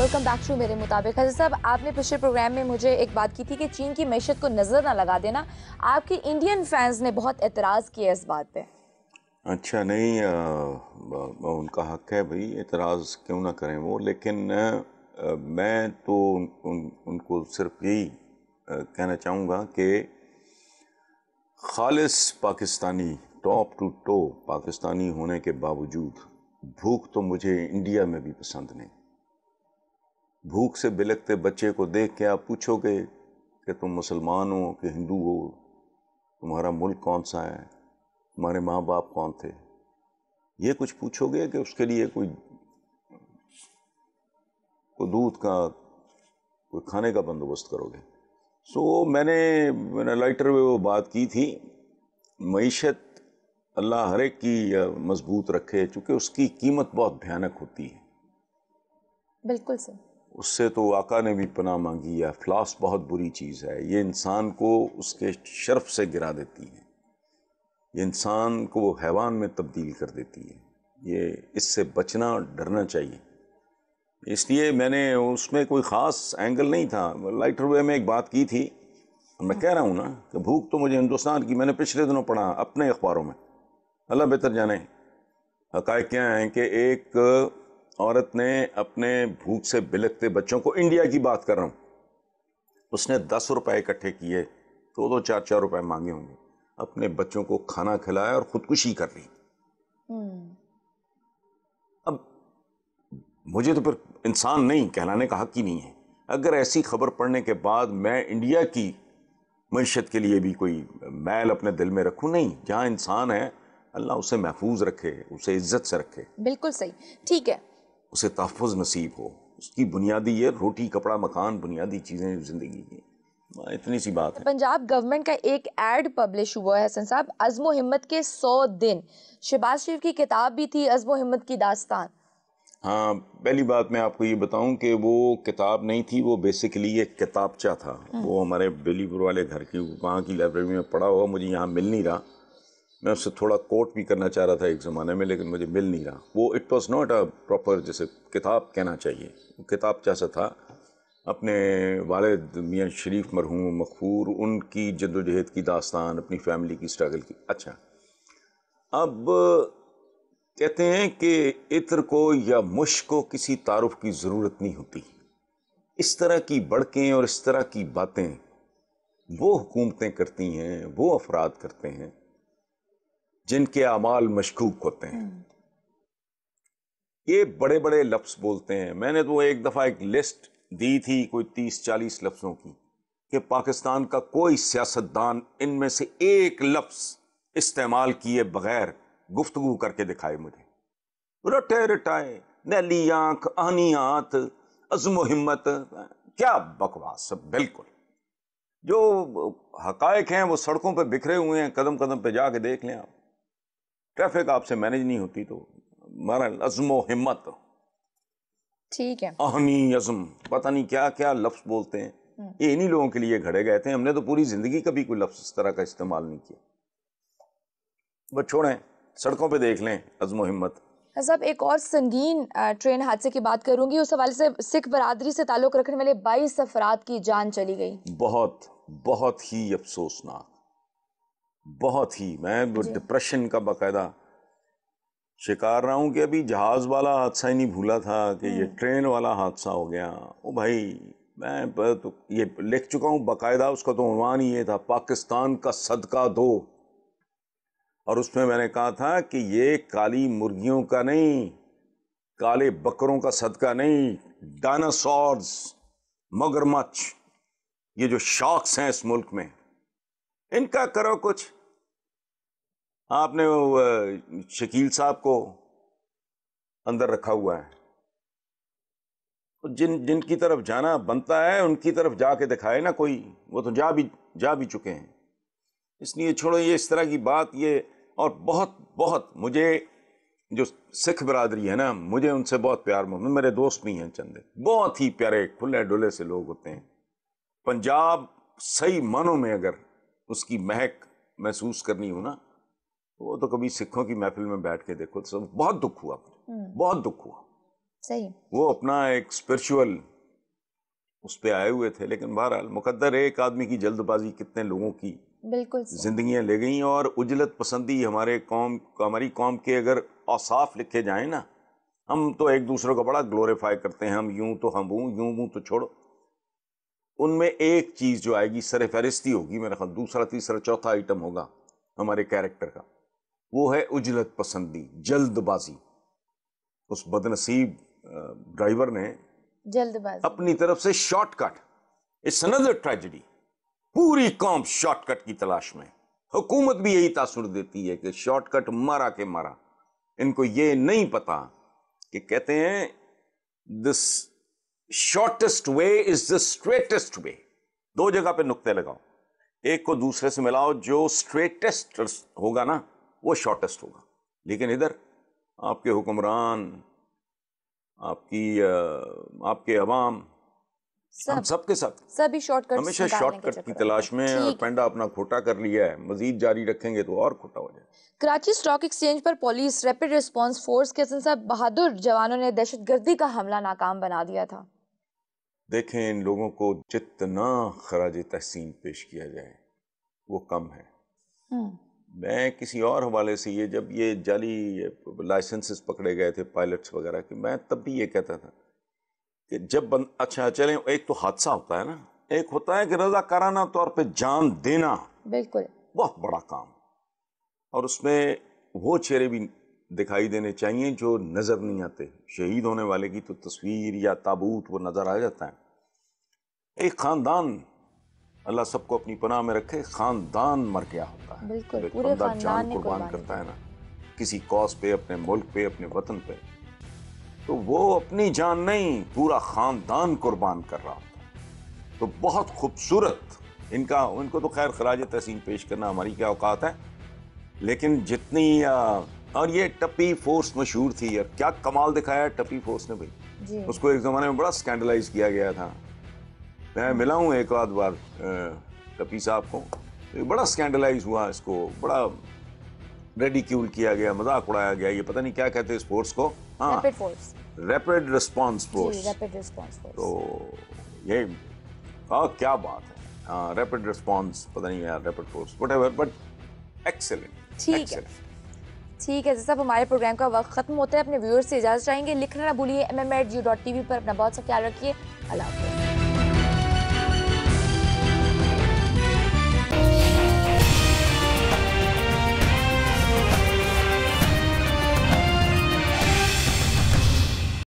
Welcome back to मेरे मुताबिक। हज़रत साहब, आपने पिछले प्रोग्राम में मुझे एक बात की थी कि चीन की मैशत को नज़र ना लगा देना। आपके इंडियन फैंस ने बहुत एतराज़ किया इस बात पे। अच्छा नहीं, उनका हक है भाई, एतराज़ क्यों ना करें वो, लेकिन मैं तो उनको सिर्फ यही कहना चाहूँगा कि खालिस Pakistani, top to toe Pakistani होने के बावजूद भूख तो मुझे इंडिया में भी पसंद नहीं। भूख से बिलखते बच्चे को देख के आप पूछोगे कि तुम मुसलमान हो कि हिंदू हो, तुम्हारा मुल्क कौन सा है, तुम्हारे माँ बाप कौन थे, ये कुछ पूछोगे कि उसके लिए कोई दूध का, कोई खाने का बंदोबस्त करोगे। सो मैंने लाइटर में वो बात की थी, मईशत अल्लाह हर एक की मजबूत रखे, चूँकि उसकी कीमत बहुत भयानक होती है। बिल्कुल सही। उससे तो आका ने भी पनाह मांगी है। अफलास बहुत बुरी चीज़ है, ये इंसान को उसके शर्फ से गिरा देती है, ये इंसान को हैवान में तब्दील कर देती है। ये इससे बचना, डरना चाहिए। इसलिए मैंने उसमें कोई ख़ास एंगल नहीं था। लाइटर वे में एक बात की थी, मैं कह रहा हूँ ना कि भूख तो मुझे हिंदुस्तान की, मैंने पिछले दिनों पढ़ा अपने अखबारों में, अल्लाह बेहतर जाने हक़ाइक़ क्या हैं, कि एक औरत ने अपने भूख से बिलखते बच्चों को, इंडिया की बात कर रहा हूँ, उसने 10 रुपए इकट्ठे किए, तो 4-4 रुपए मांगे होंगे, अपने बच्चों को खाना खिलाया और खुदकुशी कर ली। अब मुझे तो फिर इंसान नहीं कहलाने का हक ही नहीं है। अगर ऐसी खबर पढ़ने के बाद मैं इंडिया की मईशत के लिए भी कोई मैल अपने दिल में रखूं, नहीं। जहाँ इंसान है अल्लाह उसे महफूज रखे, उसे इज्जत से रखे। बिल्कुल सही, ठीक है, उसे तहफ़्फ़ुज़ नसीब हो। उसकी बुनियादी ये रोटी कपड़ा मकान, बुनियादी चीज़ें ज़िंदगी की, इतनी सी बात है। पंजाब गवर्नमेंट का एक एड पब्लिश हुआ है हसन साहब, अज़्म हिम्मत के 100 दिन। शहबाज शरीफ की किताब भी थी, अज़्म हिम्मत की दास्तान। हाँ, पहली बात मैं आपको ये बताऊं कि वो किताब नहीं थी, वो बेसिकली एक किताबचा था। वो हमारे बेलीपुर वाले घर की, वहाँ की लाइब्रेरी में पड़ा हुआ, मुझे यहाँ मिल नहीं रहा। मैं उससे थोड़ा कोट भी करना चाह रहा था एक ज़माने में, लेकिन मुझे मिल नहीं रहा। वो it was not a proper, जैसे किताब कहना चाहिए, किताबचा सा था। अपने वालिद मियाँ शरीफ मरहूम मग़फ़ूर, उनकी जद्दोजहद की दास्तान, अपनी फैमिली की स्ट्रगल की। अच्छा, अब कहते हैं कि इत्र को या मुश्क को किसी तारुफ की ज़रूरत नहीं होती। इस तरह की बड़कें और इस तरह की बातें वो हुकूमतें करती हैं, वो अफराद करते हैं जिनके अमाल मशकूक होते हैं। ये बड़े बड़े लफ्ज़ बोलते हैं। मैंने तो एक दफ़ा एक लिस्ट दी थी कोई 30-40 लफ्ज़ों की, कि पाकिस्तान का कोई सियासतदान इनमें से एक लफ्ज़ इस्तेमाल किए बगैर गुफ्तगू करके दिखाए मुझे। रटे रटाए, नैली आंख, आनी हाथ, अज़्म हिम्मत, क्या बकवास सब। बिल्कुल जो हकायक हैं वो सड़कों पे बिखरे हुए हैं, कदम कदम पे जाके देख लें आप। ट्रैफिक आपसे मैनेज नहीं होती तो हमारा अज़्म हिम्मत, ठीक है, आहनी अज़्म, पता नहीं क्या क्या लफ्ज़ बोलते हैं। ये इन्हीं लोगों के लिए घड़े गए थे। हमने तो पूरी जिंदगी कभी कोई लफ्ज़ इस तरह का इस्तेमाल नहीं किया। बस छोड़ें, सड़कों पे देख लें अज़्म हिम्मत। साहब एक और संगीन ट्रेन हादसे की बात करूंगी। उस हवाले से सिख बरादरी से ताल्लुक रखने वाले 22 अफराद की जान चली गई। बहुत बहुत ही अफसोसनाक, बहुत ही। मैं डिप्रेशन का बाकायदा शिकार रहा हूँ कि अभी जहाज़ वाला हादसा ही नहीं भूला था कि ये ट्रेन वाला हादसा हो गया। ओ भाई, मैं तो ये लिख चुका हूँ बाकायदा, उसका तो उन्वान ही ये था, पाकिस्तान का सदका दो। और उसमें मैंने कहा था कि ये काली मुर्गियों का नहीं, काले बकरों का सदका नहीं, डायनासोर्स, मगरमच्छ, ये जो शार्क्स हैं इस मुल्क में, इनका करो कुछ। आपने वो शकील साहब को अंदर रखा हुआ है, तो जिनकी तरफ जाना बनता है उनकी तरफ जाके दिखाए ना कोई, वो तो जा भी चुके हैं। इसलिए छोड़ो ये इस तरह की बात। ये और बहुत बहुत मुझे जो सिख बरादरी है ना, मुझे उनसे बहुत प्यार मोहब्बत, मेरे दोस्त भी हैं चंद, बहुत ही प्यारे खुले डुले से लोग होते हैं। पंजाब सही मानों में अगर उसकी महक महसूस करनी हो ना, वो तो कभी सिखों की महफिल में बैठ के देखो, तो बहुत दुख हुआ, बहुत दुख हुआ। صحیح. وہ اپنا ایک اسپرچول اس پہ آئے ہوئے تھے، لیکن بہرحال مقدر ایک آدمی کی جلد بازی کتنے لوگوں کی بالکل صحیح. زندگیاں لے گئیں. اور اجلت پسندی ہماری قوم کے اگر اوصاف لکھے جائیں نا، ہم تو ایک دوسرے کو بڑا گلوریفائی کرتے ہیں، ہم یوں تو ہم ہوں، یوں ہوں تو چھوڑو. ان میں ایک چیز جو آئے گی سر فہرستی ہوگی، میرا خیال دوسرا تیسرا چوتھا آئٹم ہوگا ہمارے کیریکٹر کا، وہ ہے اجلت پسندی، جلد بازی. اس بدنصیب ڈرائیور نے جلد بازی. اپنی طرف سے shortcut, it's another tragedy. پوری قوم شارٹ کٹ کی تلاش میں. حکومت بھی یہی تاثر دیتی ہے کہ شارٹ کٹ مارا کے مارا. ان کو یہ نہیں پتا کہ کہتے ہیں دس شارٹیسٹ وے از دا اسٹریٹسٹ وے. دو جگہ پہ نقطے لگاؤ، ایک کو دوسرے سے ملاؤ، جو اسٹریٹسٹ ہوگا نا وہ شارٹیسٹ ہوگا. لیکن ادھر آپ کے حکمران، آپ کے عوام، ہم سب کے ساتھ سبھی شارٹ کٹ ہمیشہ شارٹ کٹ کی تلاش میں، اور پینڈا اپنا کھوٹا کر لیا ہے. مزید جاری رکھیں گے تو اور کھوٹا ہو جائے. کراچی اسٹاک ایکسچینج پر پولیس ریپڈ ریسپانس فورس کے صاحب بہادر جوانوں نے دہشت گردی کا حملہ ناکام بنا دیا تھا. دیکھیں ان لوگوں کو جتنا خراج تحسین پیش کیا جائے وہ کم ہے. میں کسی اور حوالے سے جب یہ جعلی لائسنسز پکڑے گئے تھے پائلٹس وغیرہ کے، میں تب بھی یہ کہتا تھا کہ جب اچھا چلیں، ایک تو حادثہ ہوتا ہے نا، ایک ہوتا ہے کہ رضاکارانہ طور پہ جان دینا، بالکل بہت بڑا کام. اور اس میں وہ چہرے بھی دکھائی دینے چاہیے جو نظر نہیں آتے. شہید ہونے والے کی تو تصویر یا تابوت وہ نظر آ جاتا ہے. ایک خاندان، اللہ سب کو اپنی پناہ میں رکھے، خاندان مر گیا ہوتا ہے. بالکل ایک پورے بندہ خاندان جان نے قربان کرتا ہے نا کسی کاز پہ، اپنے ملک پہ، اپنے وطن پہ، تو وہ اپنی جان نہیں، پورا خاندان قربان کر رہا ہوتا ہے. تو بہت خوبصورت ان کو تو خیر خراج تحسین پیش کرنا ہماری کیا اوقات ہے. لیکن جتنی اور یہ ٹپی فورس مشہور تھی، اور کیا کمال دکھایا ہے ٹپی فورس نے بھائی. جی. اس کو ایک زمانے میں بڑا سکینڈلائز کیا گیا تھا. میں ملا ہوں ایک آدھ بار ٹپی صاحب کو، بڑا سکینڈلائز ہوا، اس کو بڑا ریڈیکیول کیا گیا، مذاق اڑایا گیا. یہ پتہ نہیں کیا کہتے اس فورس کو، ہاں rapid force. Rapid response force. Rapid response force. تو یہ کیا بات ہے، ہاں ریپڈ ریسپانس، پتہ نہیں یار rapid force what ever, but excellent. ٹھیک ہے ٹھیک ہے صاحب، ہمارے پروگرام کا وقت ختم ہوتا ہے. اپنے ویورز سے اجازت چاہیں گے. لکھنا نہ بھولیے MM@u.tv پر. اپنا بہت سا خیال رکھیے. اللہ حافظ.